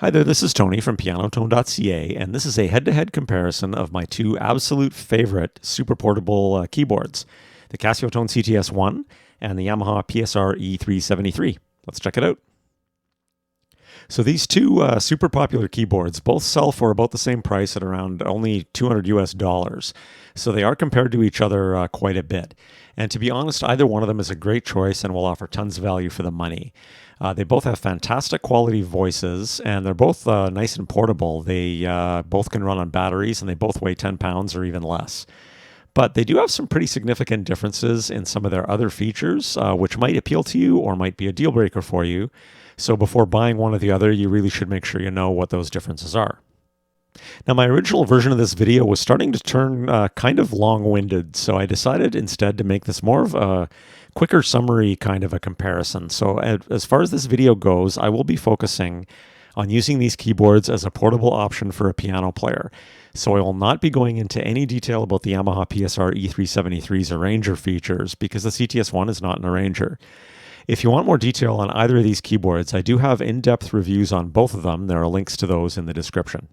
Hi there, this is Tony from pianotone.ca, and this is a head-to-head comparison of my two absolute favorite super portable keyboards, the Casiotone CT-S1 and the Yamaha PSR-E373. Let's check it out. So these two super popular keyboards both sell for about the same price at around only $200 US. So they are compared to each other quite a bit. And to be honest, either one of them is a great choice and will offer tons of value for the money. They both have fantastic quality voices, and they're both nice and portable. They both can run on batteries, and they both weigh 10 pounds or even less. But they do have some pretty significant differences in some of their other features, which might appeal to you or might be a deal breaker for you. So before buying one or the other, you really should make sure you know what those differences are. Now, my original version of this video was starting to turn kind of long-winded, so I decided instead to make this more of a quicker summary kind of a comparison. So as far as this video goes, I will be focusing on using these keyboards as a portable option for a piano player. So I will not be going into any detail about the Yamaha PSR-E373's arranger features because the CT-S1 is not an arranger. If you want more detail on either of these keyboards, I do have in-depth reviews on both of them. There are links to those in the description.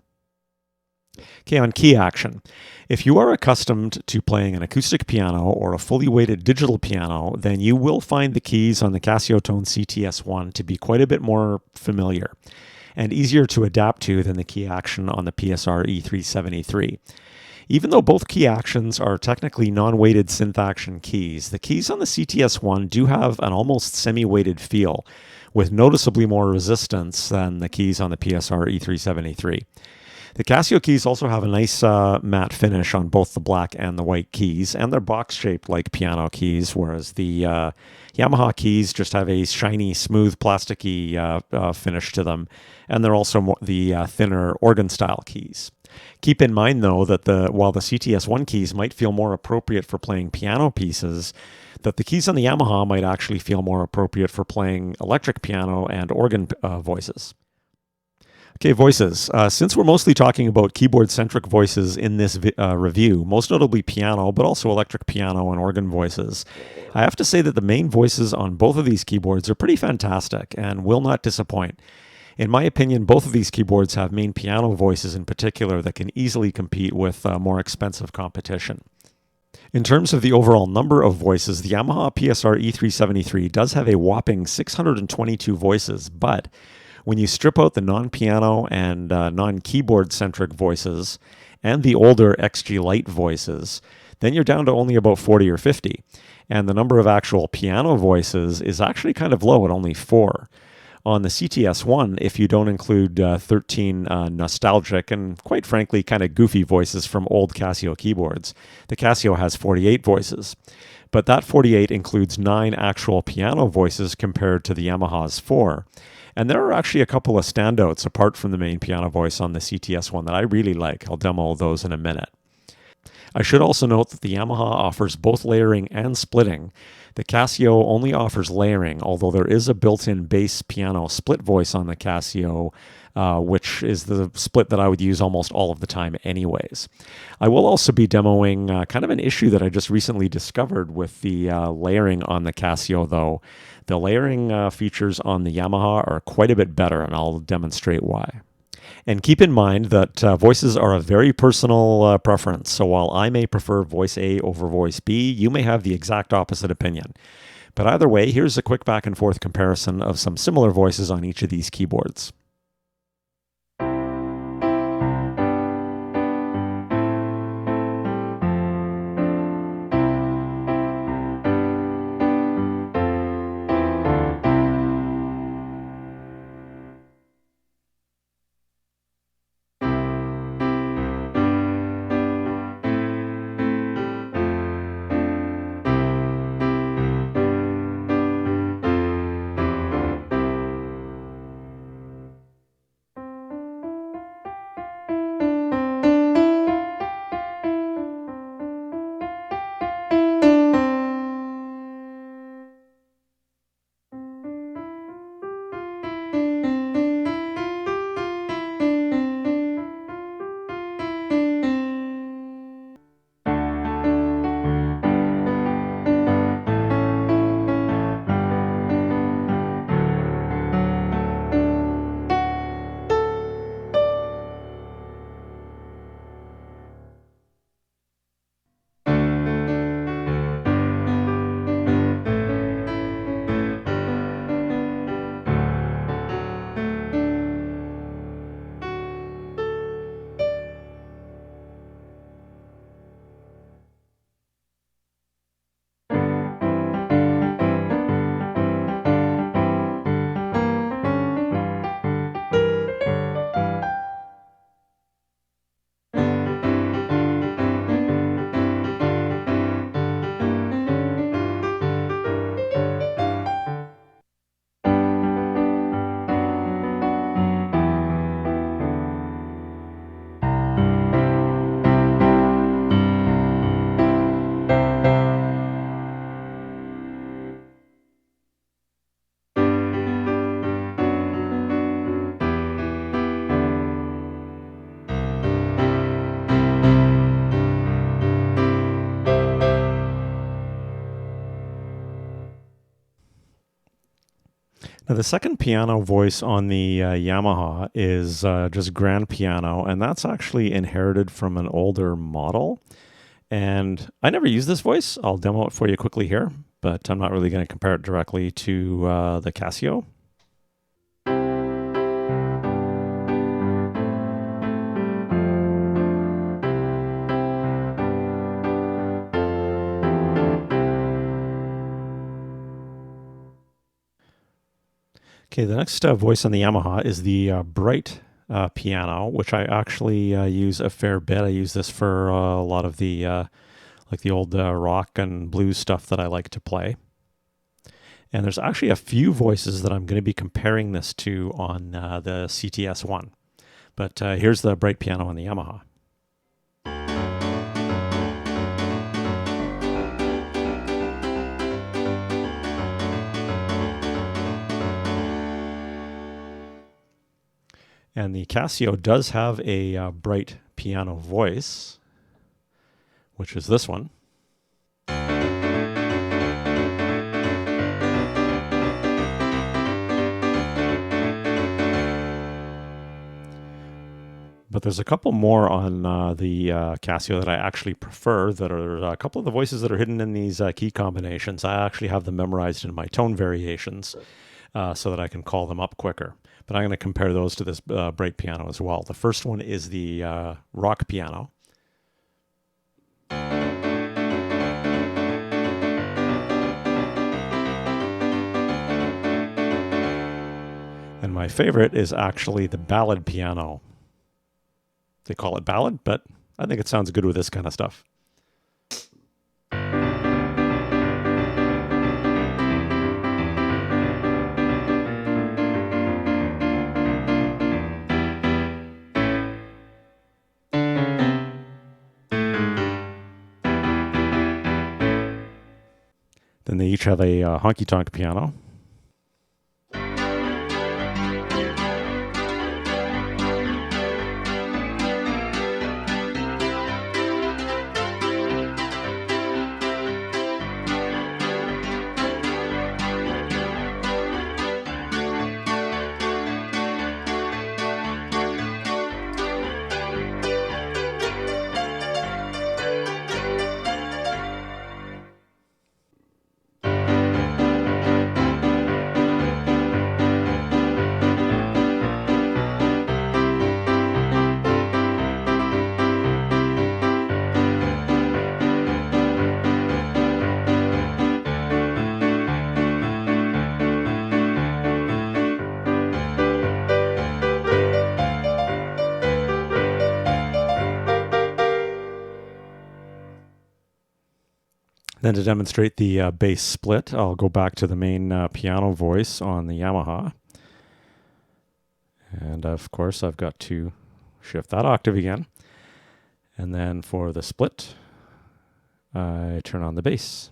Okay, on key action. If you are accustomed to playing an acoustic piano or a fully weighted digital piano, then you will find the keys on the Casiotone CT-S1 to be quite a bit more familiar and easier to adapt to than the key action on the PSR-E373. Even though both key actions are technically non-weighted synth action keys, the keys on the CT-S1 do have an almost semi-weighted feel, with noticeably more resistance than the keys on the PSR-E373. The Casio keys also have a nice matte finish on both the black and the white keys, and they're box-shaped like piano keys, whereas the Yamaha keys just have a shiny, smooth, plasticky finish to them, and they're also the thinner organ-style keys. Keep in mind, though, that while the CT-S1 keys might feel more appropriate for playing piano pieces, that the keys on the Yamaha might actually feel more appropriate for playing electric piano and organ voices. Okay, voices. Since we're mostly talking about keyboard-centric voices in this review, most notably piano, but also electric piano and organ voices, I have to say that the main voices on both of these keyboards are pretty fantastic and will not disappoint. In my opinion, both of these keyboards have main piano voices in particular that can easily compete with more expensive competition. In terms of the overall number of voices, the Yamaha PSR-E373 does have a whopping 622 voices, but when you strip out the non-piano and non-keyboard-centric voices and the older XG Lite voices, then you're down to only about 40 or 50. And the number of actual piano voices is actually kind of low at only 4. On the CT-S1, if you don't include 13 nostalgic and, quite frankly, kind of goofy voices from old Casio keyboards, the Casio has 48 voices. But that 48 includes 9 actual piano voices compared to the Yamaha's 4. And there are actually a couple of standouts apart from the main piano voice on the CT-S1 that I really like. I'll demo those in a minute. I should also note that the Yamaha offers both layering and splitting. The Casio only offers layering, although there is a built-in bass piano split voice on the Casio, which is the split that I would use almost all of the time anyways. I will also be demoing kind of an issue that I just recently discovered with the layering on the Casio, though. The layering features on the Yamaha are quite a bit better, and I'll demonstrate why. And keep in mind that voices are a very personal preference, so while I may prefer voice A over voice B, you may have the exact opposite opinion. But either way, here's a quick back and forth comparison of some similar voices on each of these keyboards. Now, the second piano voice on the Yamaha is just grand piano, and that's actually inherited from an older model. And I never use this voice. I'll demo it for you quickly here, but I'm not really going to compare it directly to the Casio. Okay, the next voice on the Yamaha is the bright piano, which I actually use a fair bit. I use this for a lot of the like the old rock and blues stuff that I like to play. And there's actually a few voices that I'm going to be comparing this to on the CT-S1. But here's the bright piano on the Yamaha. And the Casio does have a bright piano voice, which is this one. But there's a couple more on the Casio that I actually prefer, that are a couple of the voices that are hidden in these key combinations. I actually have them memorized in my tone variations so that I can call them up quicker. But I'm going to compare those to this bright piano as well. The first one is the rock piano. And my favorite is actually the ballad piano. They call it ballad, but I think it sounds good with this kind of stuff. Then they each have a honky-tonk piano. Then to demonstrate the bass split, I'll go back to the main piano voice on the Yamaha. And of course, I've got to shift that octave again. And then for the split, I turn on the bass.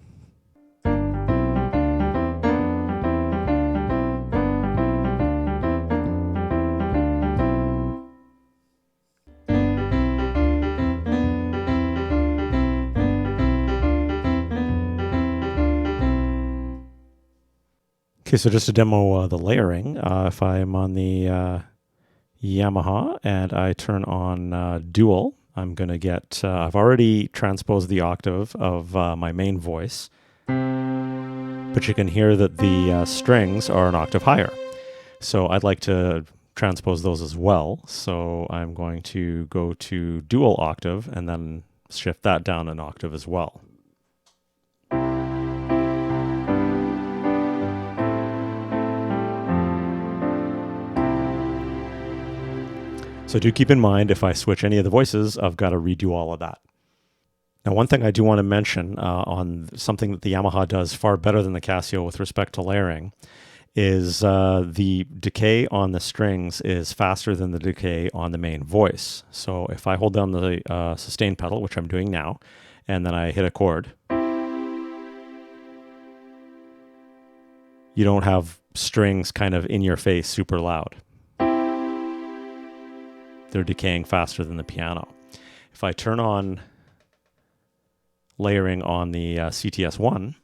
Okay, so just to demo the layering, if I'm on the Yamaha and I turn on dual, I'm going to get, I've already transposed the octave of my main voice, but you can hear that the strings are an octave higher. So I'd like to transpose those as well. So I'm going to go to dual octave and then shift that down an octave as well. So do keep in mind, if I switch any of the voices, I've got to redo all of that. Now, one thing I do want to mention on something that the Yamaha does far better than the Casio with respect to layering is the decay on the strings is faster than the decay on the main voice. So if I hold down the sustain pedal, which I'm doing now, and then I hit a chord, you don't have strings kind of in your face super loud. They're decaying faster than the piano. If I turn on layering on the CT-S1,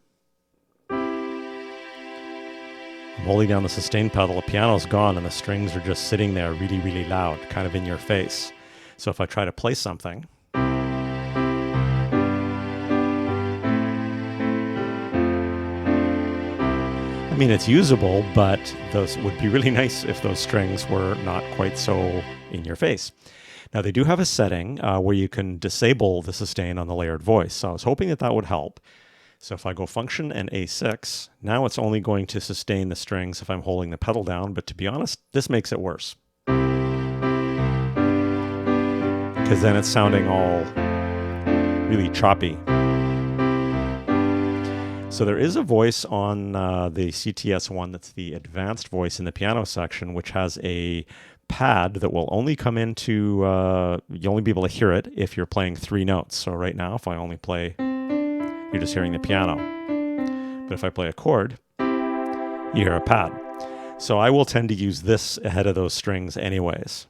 I'm holding down the sustain pedal, the piano's gone, and the strings are just sitting there really, really loud, kind of in your face. So if I try to play something, I mean, it's usable, but those would be really nice if those strings were not quite so in your face. Now, they do have a setting where you can disable the sustain on the layered voice. So I was hoping that that would help. So if I go function and A6, now it's only going to sustain the strings if I'm holding the pedal down. But to be honest, this makes it worse, because then it's sounding all really choppy. So there is a voice on the CT-S1 that's the advanced voice in the piano section, which has a pad that will only come into, you'll only be able to hear it if you're playing 3 notes. So right now, if I only play, you're just hearing the piano. But if I play a chord, you hear a pad. So I will tend to use this ahead of those strings anyways.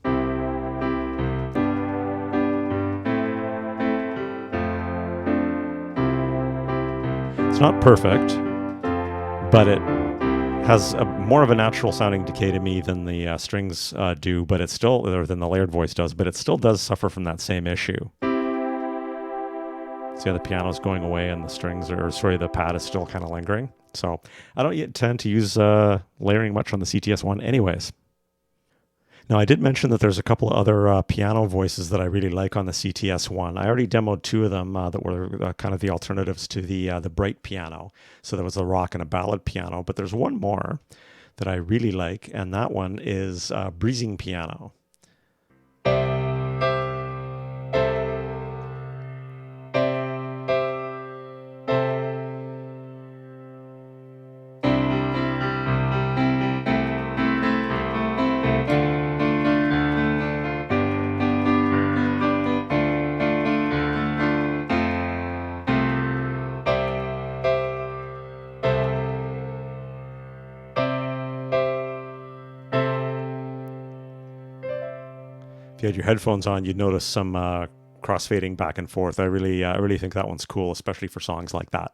It's not perfect, but it has more of a natural sounding decay to me than the strings do, but it's still, or than the layered voice does, but it still does suffer from that same issue. See how the piano's going away and the strings are, sorry, the pad is still kind of lingering. So I don't yet tend to use layering much on the CT-S1 anyways. Now, I did mention that there's a couple of other piano voices that I really like on the CT-S1. I already demoed 2 of them that were kind of the alternatives to the bright piano. So there was a rock and a ballad piano, but there's one more that I really like, and that one is breezing piano. If you had your headphones on, you'd notice some crossfading back and forth. I really think that one's cool, especially for songs like that.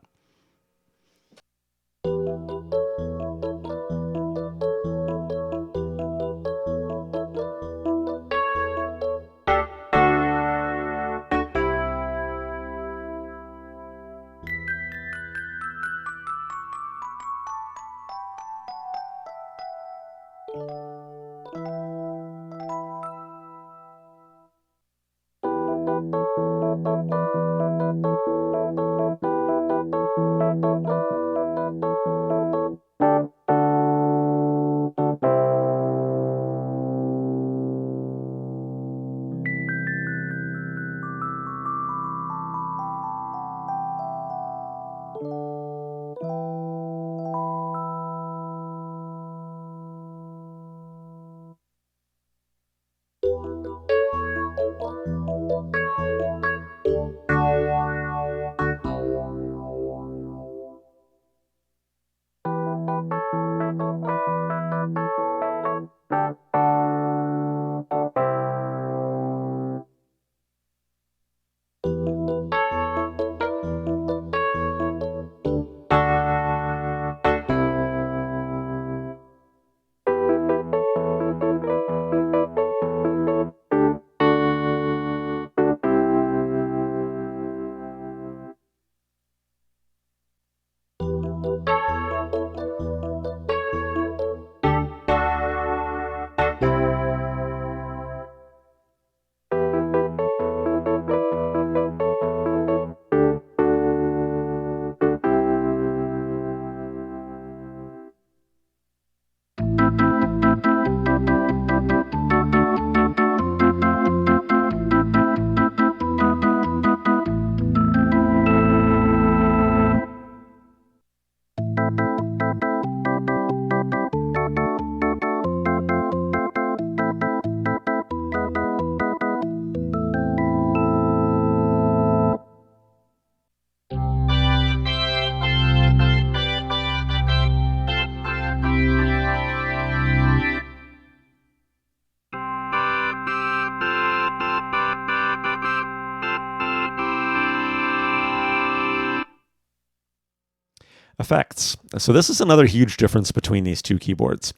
effects. So this is another huge difference between these two keyboards.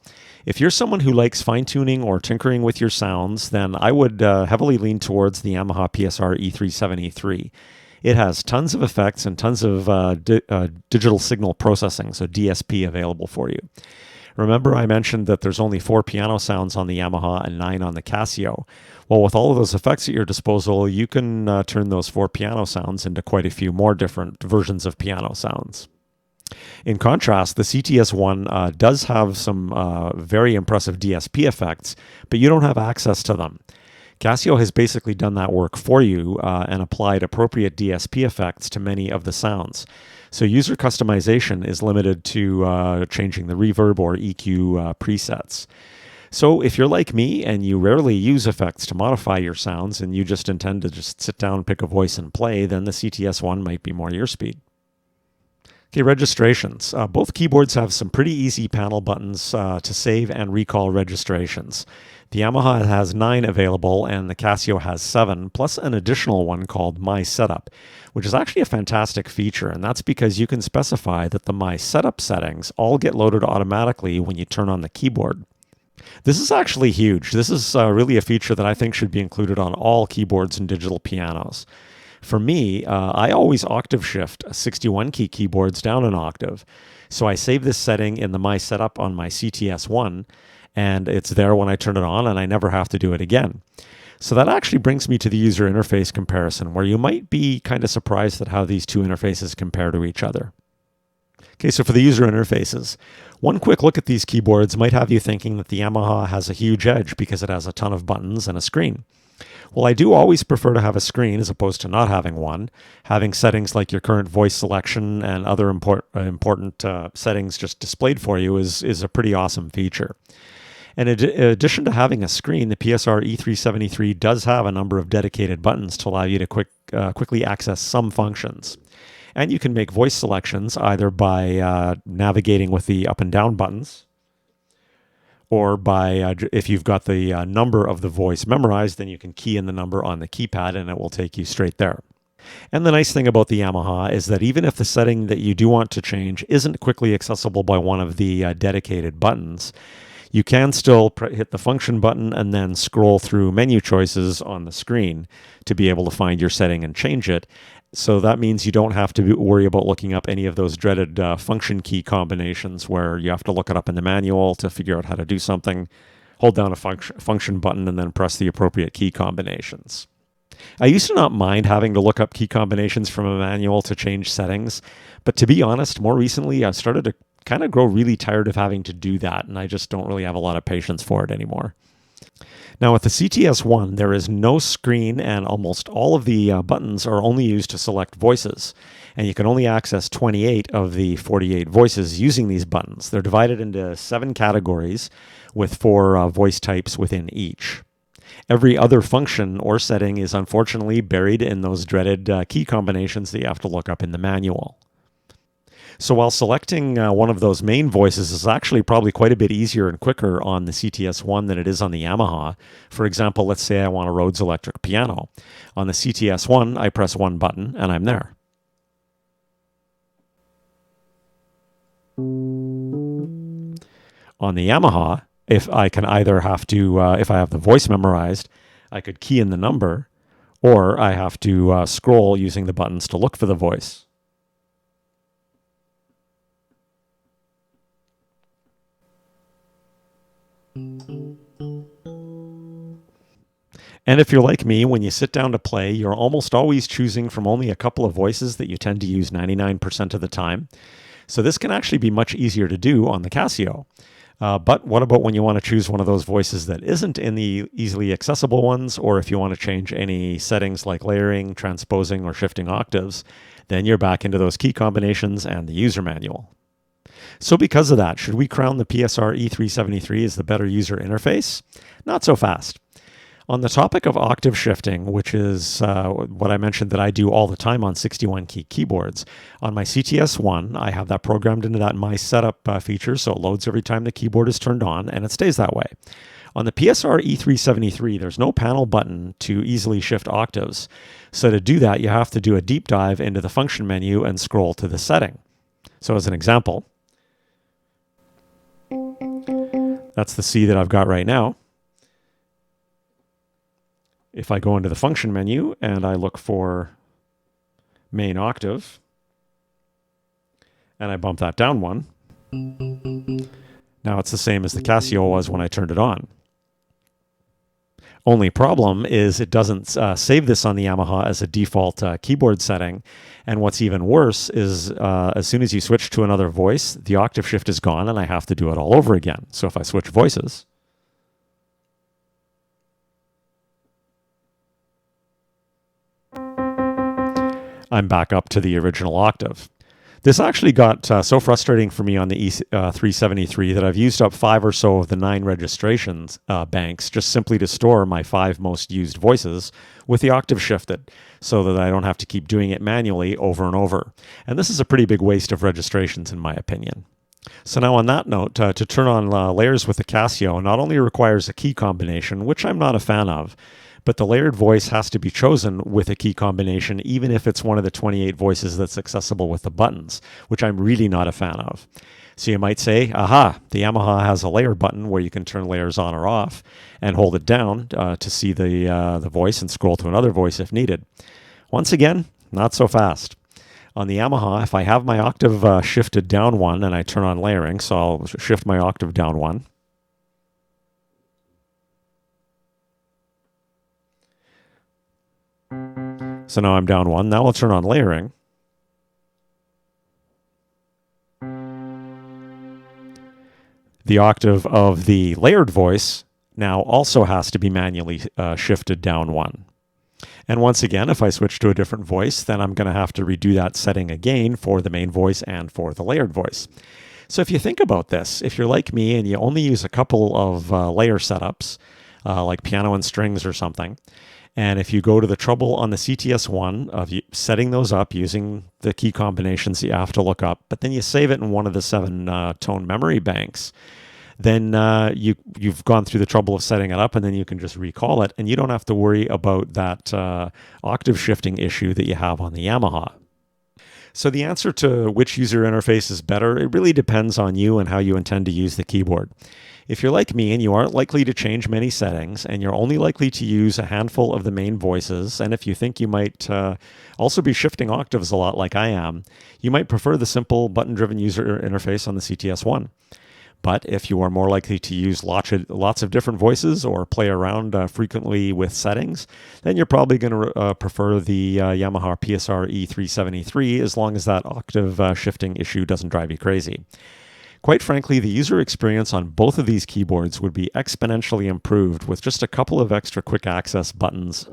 If you're someone who likes fine-tuning or tinkering with your sounds, then I would heavily lean towards the Yamaha PSR-E373. It has tons of effects and tons of digital signal processing, so DSP, available for you. Remember, I mentioned that there's only 4 piano sounds on the Yamaha and 9 on the Casio. Well, with all of those effects at your disposal, you can turn those 4 piano sounds into quite a few more different versions of piano sounds. In contrast, the CT-S1 does have some very impressive DSP effects, but you don't have access to them. Casio has basically done that work for you and applied appropriate DSP effects to many of the sounds. So user customization is limited to changing the reverb or EQ presets. So if you're like me and you rarely use effects to modify your sounds and you just intend to just sit down, pick a voice and play, then the CT-S1 might be more your speed. Okay, registrations. Both keyboards have some pretty easy panel buttons to save and recall registrations. The Yamaha has 9 available and the Casio has 7, plus an additional one called My Setup, which is actually a fantastic feature, and that's because you can specify that the My Setup settings all get loaded automatically when you turn on the keyboard. This is actually huge. This is really a feature that I think should be included on all keyboards and digital pianos. For me, I always octave shift 61-key keyboards down an octave. So I save this setting in the My Setup on my CT-S1, and it's there when I turn it on, and I never have to do it again. So that actually brings me to the user interface comparison, where you might be kind of surprised at how these two interfaces compare to each other. Okay, so for the user interfaces, one quick look at these keyboards might have you thinking that the Yamaha has a huge edge because it has a ton of buttons and a screen. Well, I do always prefer to have a screen as opposed to not having one. Having settings like your current voice selection and other important settings just displayed for you is a pretty awesome feature. And in addition to having a screen, the PSR-E373 does have a number of dedicated buttons to allow you to quickly access some functions. And you can make voice selections either by navigating with the up and down buttons, or by, if you've got the number of the voice memorized, then you can key in the number on the keypad and it will take you straight there. And the nice thing about the Yamaha is that even if the setting that you do want to change isn't quickly accessible by one of the dedicated buttons, you can still hit the function button and then scroll through menu choices on the screen to be able to find your setting and change it. So that means you don't have to worry about looking up any of those dreaded function key combinations where you have to look it up in the manual to figure out how to do something, hold down a function button, and then press the appropriate key combinations. I used to not mind having to look up key combinations from a manual to change settings, but to be honest, more recently I've started to kind of grow really tired of having to do that, and I just don't really have a lot of patience for it anymore. Now with the CT-S1, there is no screen and almost all of the buttons are only used to select voices. And you can only access 28 of the 48 voices using these buttons. They're divided into 7 categories with 4 voice types within each. Every other function or setting is unfortunately buried in those dreaded key combinations that you have to look up in the manual. So while selecting one of those main voices is actually probably quite a bit easier and quicker on the CT-S1 than it is on the Yamaha. For example, let's say I want a Rhodes electric piano. On the CT-S1, I press one button and I'm there. On the Yamaha, if I can either have to, if I have the voice memorized, I could key in the number, or I have to scroll using the buttons to look for the voice. And if you're like me, when you sit down to play, you're almost always choosing from only a couple of voices that you tend to use 99% of the time. So this can actually be much easier to do on the Casio. But what about when you want to choose one of those voices that isn't in the easily accessible ones, or if you want to change any settings like layering, transposing, or shifting octaves, then you're back into those key combinations and the user manual. So because of that, should we crown the PSR-E373 as the better user interface? Not so fast. On the topic of octave shifting, which is what I mentioned that I do all the time on 61-key keyboards, on my CT-S1, I have that programmed into that My Setup feature, so it loads every time the keyboard is turned on, and it stays that way. On the PSR-E373, there's no panel button to easily shift octaves. So to do that, you have to do a deep dive into the function menu and scroll to the setting. So as an example, that's the C that I've got right now. If I go into the function menu and I look for main octave, and I bump that down one, now it's the same as the Casio was when I turned it on. Only problem is it doesn't save this on the Yamaha as a default keyboard setting. And what's even worse is as soon as you switch to another voice, the octave shift is gone and I have to do it all over again. So if I switch voices, I'm back up to the original octave. This actually got so frustrating for me on the E373 that I've used up 5 or so of the 9 registrations banks just simply to store my 5 most used voices with the octave shifted so that I don't have to keep doing it manually over and over. And this is a pretty big waste of registrations in my opinion. So now on that note, to turn on layers with the Casio not only requires a key combination, which I'm not a fan of, but the layered voice has to be chosen with a key combination, even if it's one of the 28 voices that's accessible with the buttons, which I'm really not a fan of. So you might say, aha, the Yamaha has a layer button where you can turn layers on or off and hold it down to see the voice and scroll to another voice if needed. Once again, not so fast. On the Yamaha, if I have my octave shifted down one and I turn on layering, so I'll shift my octave down one, so now I'm down one. Now I'll turn on layering. The octave of the layered voice now also has to be manually shifted down one. And once again, if I switch to a different voice, then I'm going to have to redo that setting again for the main voice and for the layered voice. So if you think about this, if you're like me and you only use a couple of layer setups, like piano and strings or something, and if you go to the trouble on the CT-S1 of setting those up using the key combinations you have to look up, but then you save it in one of the 7 tone memory banks, then you've gone through the trouble of setting it up, and then you can just recall it, and you don't have to worry about that octave shifting issue that you have on the Yamaha. So the answer to which user interface is better, it really depends on you and how you intend to use the keyboard. If you're like me and you aren't likely to change many settings and you're only likely to use a handful of the main voices, and if you think you might also be shifting octaves a lot like I am, you might prefer the simple button-driven user interface on the CT-S1. But if you are more likely to use lots of different voices or play around frequently with settings, then you're probably going to prefer the Yamaha PSR-E373 as long as that octave shifting issue doesn't drive you crazy. Quite frankly, the user experience on both of these keyboards would be exponentially improved with just a couple of extra quick access buttons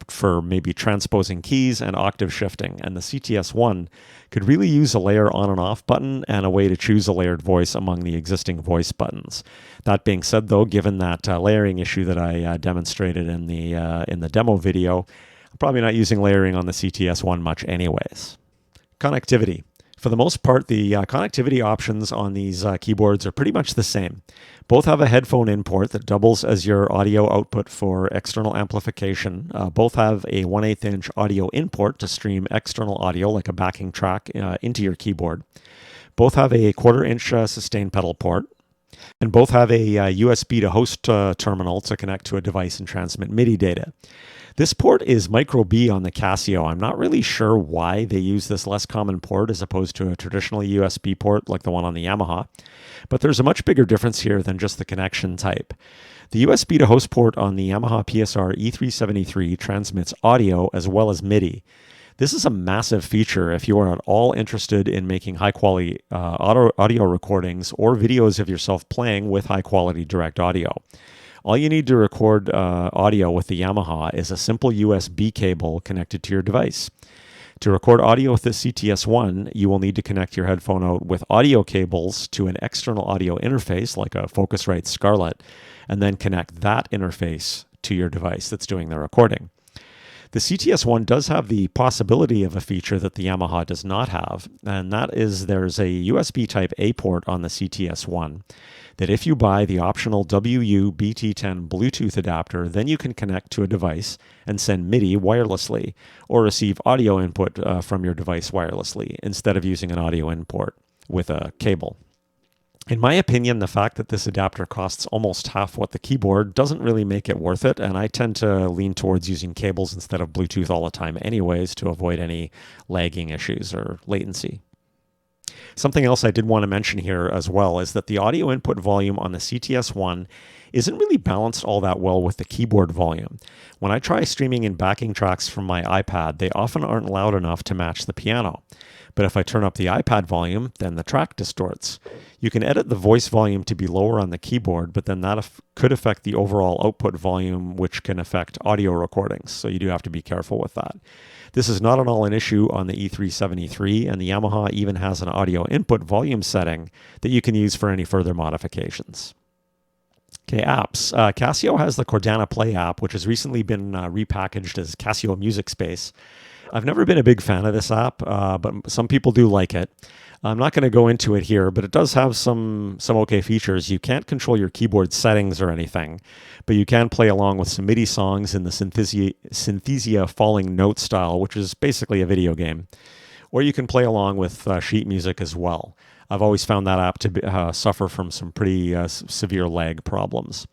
for maybe transposing keys and octave shifting. And the CT-S1 could really use a layer on and off button and a way to choose a layered voice among the existing voice buttons. That being said, though, given that layering issue that I demonstrated in the demo video, I'm probably not using layering on the CT-S1 much anyways. Connectivity. For the most part, the connectivity options on these keyboards are pretty much the same. Both have a headphone in port that doubles as your audio output for external amplification. Both have a 1/8 inch audio in port to stream external audio like a backing track into your keyboard. Both have a 1/4 inch sustain pedal port. And both have a USB to host terminal to connect to a device and transmit MIDI data. This port is micro B on the Casio. I'm not really sure why they use this less common port as opposed to a traditional USB port like the one on the Yamaha, but there's a much bigger difference here than just the connection type. The USB to host port on the Yamaha PSR-E373 transmits audio as well as MIDI. This is a massive feature if you are at all interested in making high-quality audio recordings or videos of yourself playing with high-quality direct audio. All you need to record audio with the Yamaha is a simple USB cable connected to your device. To record audio with the CT-S1, you will need to connect your headphone out with audio cables to an external audio interface like a Focusrite Scarlett, and then connect that interface to your device that's doing the recording. The CT-S1 does have the possibility of a feature that the Yamaha does not have, and that is there's a USB Type-A port on the CT-S1 that if you buy the optional WU-BT10 Bluetooth adapter, then you can connect to a device and send MIDI wirelessly or receive audio input from your device wirelessly instead of using an audio input with a cable. In my opinion, the fact that this adapter costs almost half what the keyboard doesn't really make it worth it, and I tend to lean towards using cables instead of Bluetooth all the time anyways to avoid any lagging issues or latency. Something else I did want to mention here as well is that the audio input volume on the CT-S1 isn't really balanced all that well with the keyboard volume. When I try streaming in backing tracks from my iPad, they often aren't loud enough to match the piano. But if I turn up the iPad volume, then the track distorts. You can edit the voice volume to be lower on the keyboard, but then that could affect the overall output volume, which can affect audio recordings. So you do have to be careful with that. This is not at all an issue on the E373, and the Yamaha even has an audio input volume setting that you can use for any further modifications. Okay, apps. Casio has the Cordana Play app, which has recently been repackaged as Casio Music Space. I've never been a big fan of this app, but some people do like it. I'm not going to go into it here, but it does have some okay features. You can't control your keyboard settings or anything, but you can play along with some MIDI songs in the Synthesia falling note style, which is basically a video game. Or you can play along with sheet music as well. I've always found that app to suffer from some pretty severe lag problems.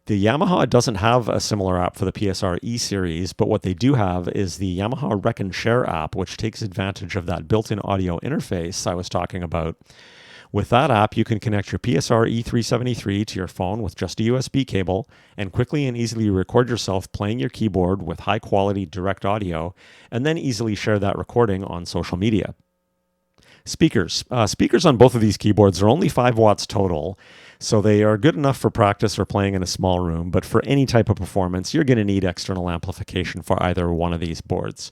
The Yamaha doesn't have a similar app for the PSR-E series, but what they do have is the Yamaha Rec and Share app, which takes advantage of that built-in audio interface I was talking about. With that app, you can connect your PSR-E373 to your phone with just a USB cable and quickly and easily record yourself playing your keyboard with high-quality direct audio, and then easily share that recording on social media. Speakers. Speakers on both of these keyboards are only 5 watts total, so they are good enough for practice or playing in a small room, but for any type of performance, you're going to need external amplification for either one of these boards.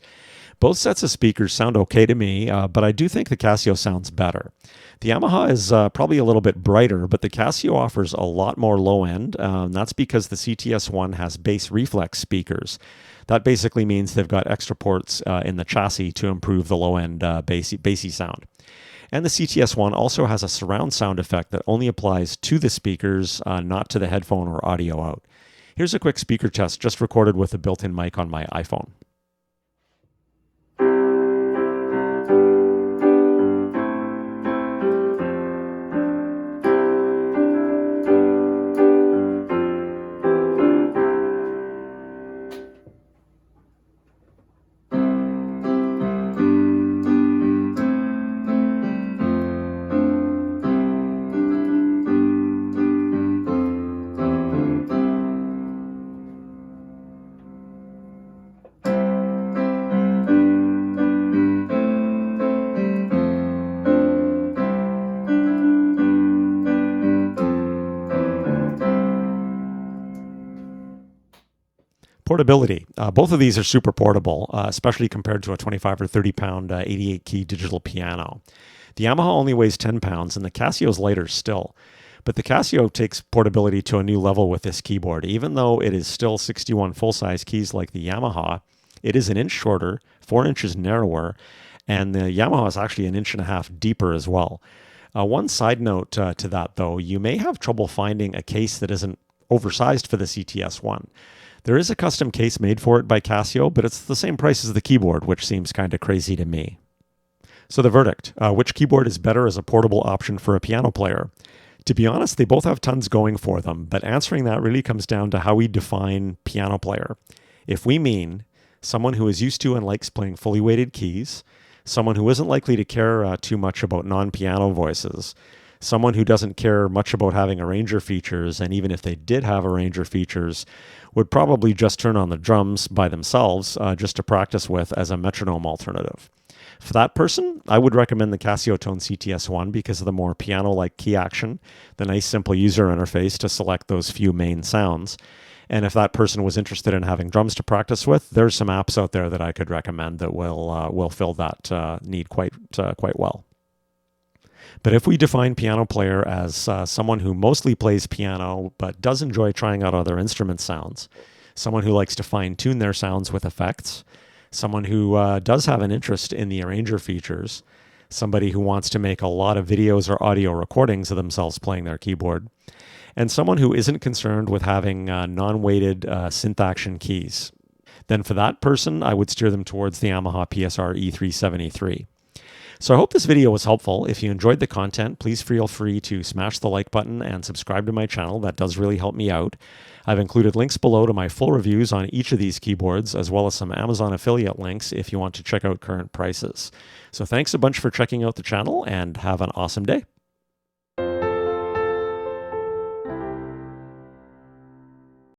Both sets of speakers sound okay to me, but I do think the Casio sounds better. The Yamaha is probably a little bit brighter, but the Casio offers a lot more low end. That's because the CT-S1 has bass reflex speakers. That basically means they've got extra ports in the chassis to improve the low end bassy sound. And the CT-S1 also has a surround sound effect that only applies to the speakers, not to the headphone or audio out. Here's a quick speaker test just recorded with a built-in mic on my iPhone. Portability. Both of these are super portable, especially compared to a 25 or 30 pound 88 key digital piano. The Yamaha only weighs 10 pounds and the Casio's lighter still. But the Casio takes portability to a new level with this keyboard. Even though it is still 61 full-size keys like the Yamaha, it is an inch shorter, 4 inches narrower, and the Yamaha is actually 1.5 inches deeper as well. One side note to that, though, you may have trouble finding a case that isn't oversized for the CT-S1. There is a custom case made for it by Casio, but it's the same price as the keyboard, which seems kind of crazy to me. So the verdict, which keyboard is better as a portable option for a piano player? To be honest, they both have tons going for them, but answering that really comes down to how we define piano player. If we mean someone who is used to and likes playing fully weighted keys, someone who isn't likely to care too much about non-piano voices, someone who doesn't care much about having arranger features, and even if they did have arranger features, would probably just turn on the drums by themselves just to practice with as a metronome alternative. For that person, I would recommend the Casiotone CT-S1 because of the more piano-like key action, the nice simple user interface to select those few main sounds. And if that person was interested in having drums to practice with, there's some apps out there that I could recommend that will fill that need quite well. But if we define piano player as someone who mostly plays piano but does enjoy trying out other instrument sounds, someone who likes to fine-tune their sounds with effects, someone who does have an interest in the arranger features, somebody who wants to make a lot of videos or audio recordings of themselves playing their keyboard, and someone who isn't concerned with having non-weighted synth action keys. Then for that person, I would steer them towards the Yamaha PSR-E373. So I hope this video was helpful. If you enjoyed the content, please feel free to smash the like button and subscribe to my channel. That does really help me out. I've included links below to my full reviews on each of these keyboards, as well as some Amazon affiliate links if you want to check out current prices. So thanks a bunch for checking out the channel, and have an awesome day.